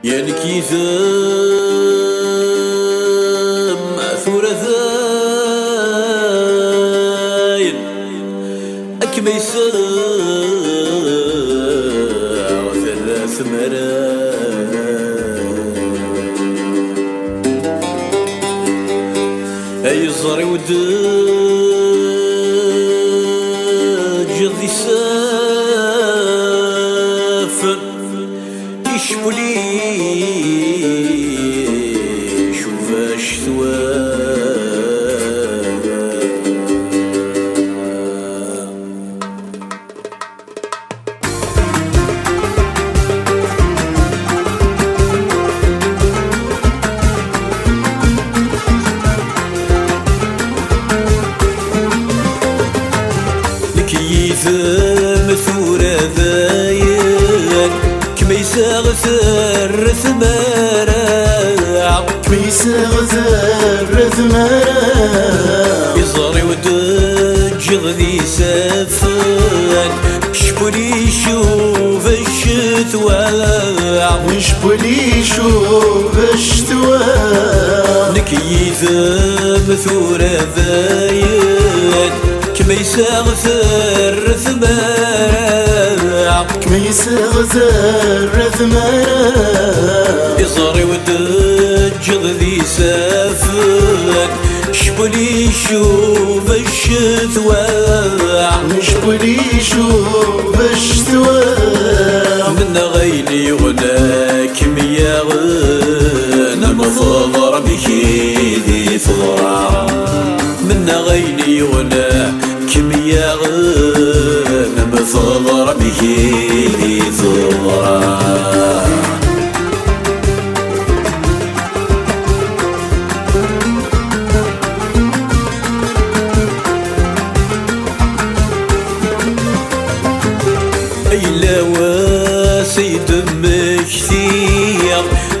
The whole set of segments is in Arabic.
يعني كيثم ثلاثاين أكما يسار ثلاث مرات أي صاري ودج ذي سافن يشبلي شوف اش مثورة ذاين كما يساغثر ثمارا كما يساغثر ثمارا يصاري ودج ذي سافن شبولي يشوف الشتوى شبولي يشوف الشتوى نكيث مثورة ذاين كما يساغثر ثمارا كما يساغثر ثمارا يصاري ودج ذي سافن شبولي يشوف الشتوى شبولي يشوف الشتوى من غيلي غناك ميا غن مفضر بكي ذي ثغرا من غيلي غناك ميا غن مفضر بكي ذي ثغرا سيد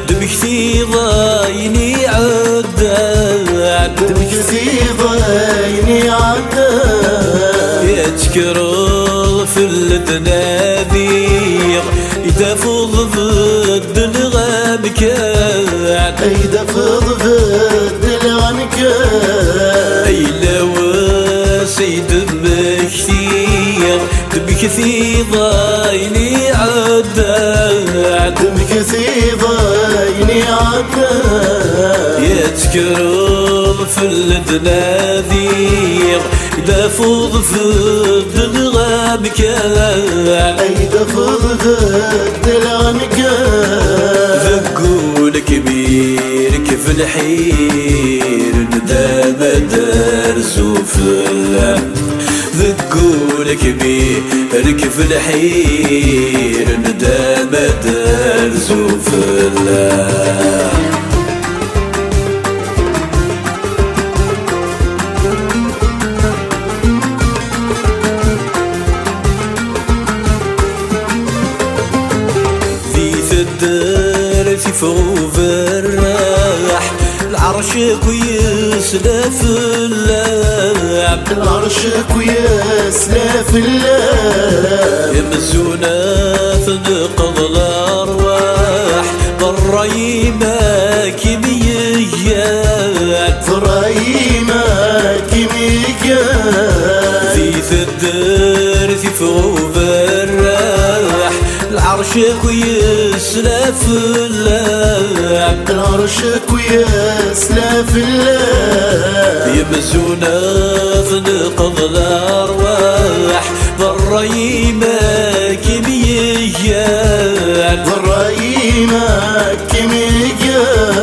دمكتي ضايني عداد دمكتي ضايني عداد يتكرر في الدنابير يدفض ضد الغمكان يدفض ضد الغمكان أي لو سيد مكثير دمكتي ضايني عداد دمكتي ضايني عداد يتكرر في الدناذير يدفض ضد الغمكان يدفض ضد الغمكان ذقول كبير كيف الحير ندام درس وفلا ذقول كبير كيف الحير ندام درس وفلا فوق الراح العرش كويس لا في اللعب العرش كويس لا في اللعب يمزونا تنقض الارواح ضريما كيميات ضريما كيميات في الدار في فوق الراح العرش كويس لا في اللعب العرش كويس لا في اللعب يمزونا تنقض الارواح ضريما كيميات ضريما كيميات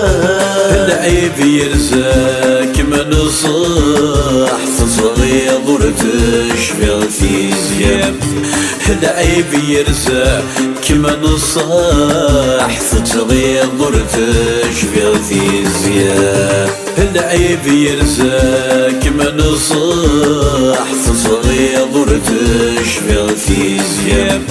العيب يرزاك من صح تصغير تشفي في زيام العيب يرزاك من صح تصغير تشفي في زيام العيب يرزاك من صح تصغير تشفي في زيام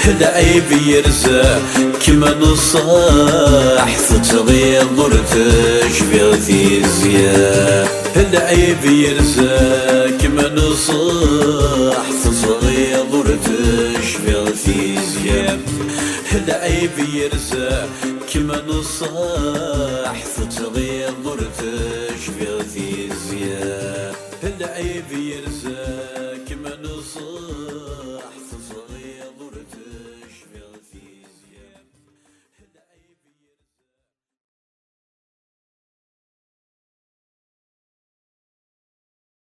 العيب يرزاك من صح تصغير تشفي في زيام العيب يرزاك من صح تصغير تشفي في زيام العيب يرزاك كما نصح تتغير ضرتش في غثي زيان العيب يرزق